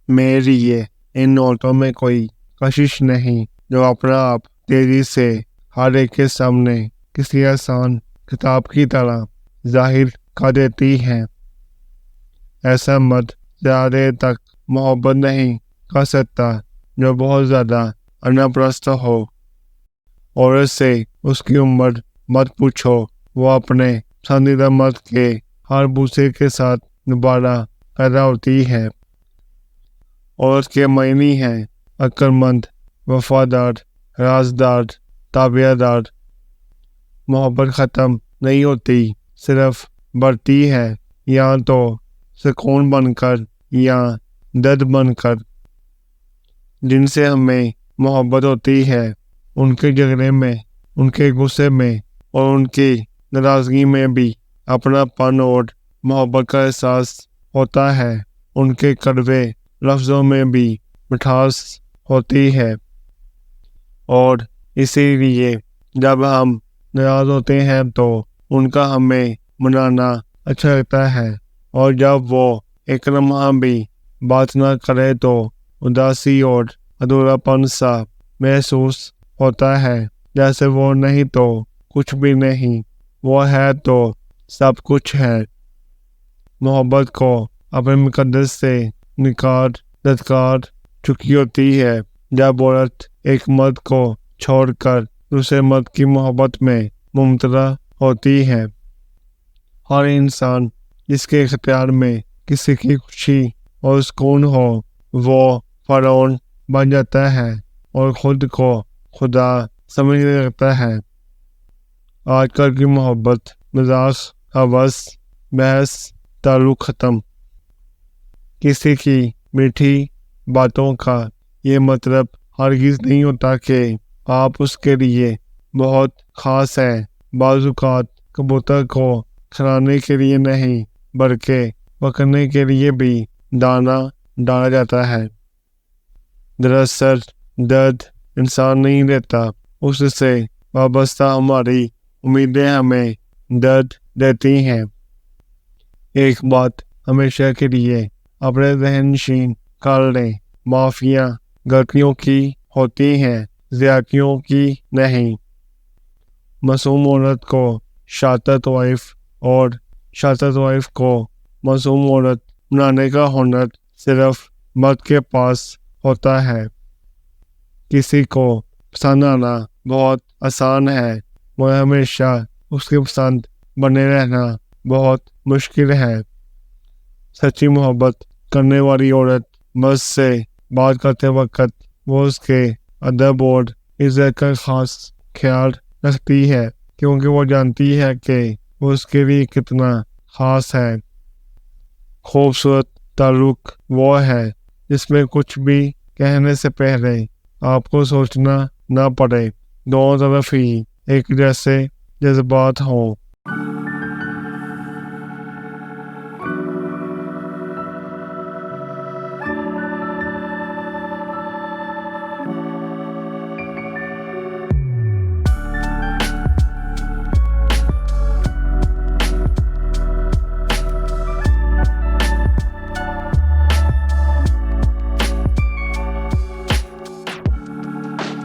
मेरे लिए इन नोटों में कोई कशिश नहीं जो अपना आप तेजी से हर एक के सामने किसी आसान किताब की तरह जाहिर कर देती है। ऐसा मर्द ज़्यादा देर तक मोहब्बत नहीं कर सकता जो बहुत ज़्यादा अनाप्रस्त हो। औरत से उसकी उम्र मत पूछो, वो अपने पसंदीदा मर्द के हर बूसे के साथ दोबारा पैदा होती है। औरत के मायने हैं अक्लमंद, वफादार, राजदार, ताबियादार। मोहब्बत ख़त्म नहीं होती, सिर्फ बढ़ती है, या तो सुकून बनकर या दर्द बनकर। जिनसे हमें मोहब्बत होती है उनके झगड़े में, उनके गुस्से में और उनकी नाराज़गी में भी अपनापन और मोहब्बत का एहसास होता है। उनके कड़वे लफ्ज़ों में भी मिठास होती है। और इसीलिए जब हम नाराज़ होते हैं तो उनका हमें मनाना अच्छा लगता है, और जब वो एक लम्हा भी बात ना करे तो उदासी और अधूरापन सा महसूस होता है, जैसे वो नहीं तो कुछ भी नहीं, वो है तो सब कुछ है। मोहब्बत को अपने मुकद्दस से निकाल धत्कार चुकी होती है जब औरत एक मर्द को छोड़कर दूसरे मर्द की मोहब्बत में मुबतला होती है। हर इंसान जिसके इख्तियार में किसी की खुशी और सुकून हो वो फ़िरौन बन जाता है और खुद को खुदा समझने लगता है। आजकल की मोहब्बत, मजाक, हवस, बहस, ताल्लुक़ ख़त्म। किसी की मीठी बातों का ये मतलब हरगिज़ नहीं होता कि आप उसके लिए बहुत ख़ास हैं। बाज़ औक़ात कबूतर को खिलाने के लिए नहीं बल्कि पकड़ने के लिए भी दाना डाला जाता है। दरअसल दर्द इंसान नहीं देता, उससे वाबस्ता हमारी उम्मीदें हमें दर्द देती हैं। एक बात हमेशा के लिए अपने ज़हन-नशीन कर लें, माफ़ियाँ गलतियों की होती हैं, ज़्यादतियों की नहीं। मासूम औरत को शातत वाइफ और शातत वाइफ को मासूम औरत बनाने का हुनर सिर्फ मर्द के पास होता है। किसी को पसंद आना बहुत आसान है, वह हमेशा उसकी पसंद बने रहना बहुत मुश्किल है। सच्ची मोहब्बत करने वाली औरत मर्द से बात करते वक्त वो उसके अदब और इज़्ज़त का खास ख्याल रखती है, क्योंकि वो जानती है कि वो उसके लिए कितना खास है। खूबसूरत ताल्लुक़ वो है जिसमें कुछ भी कहने से पहले आपको सोचना ना पड़े, दोनों तरफ ही एक जैसे जज्बात हों,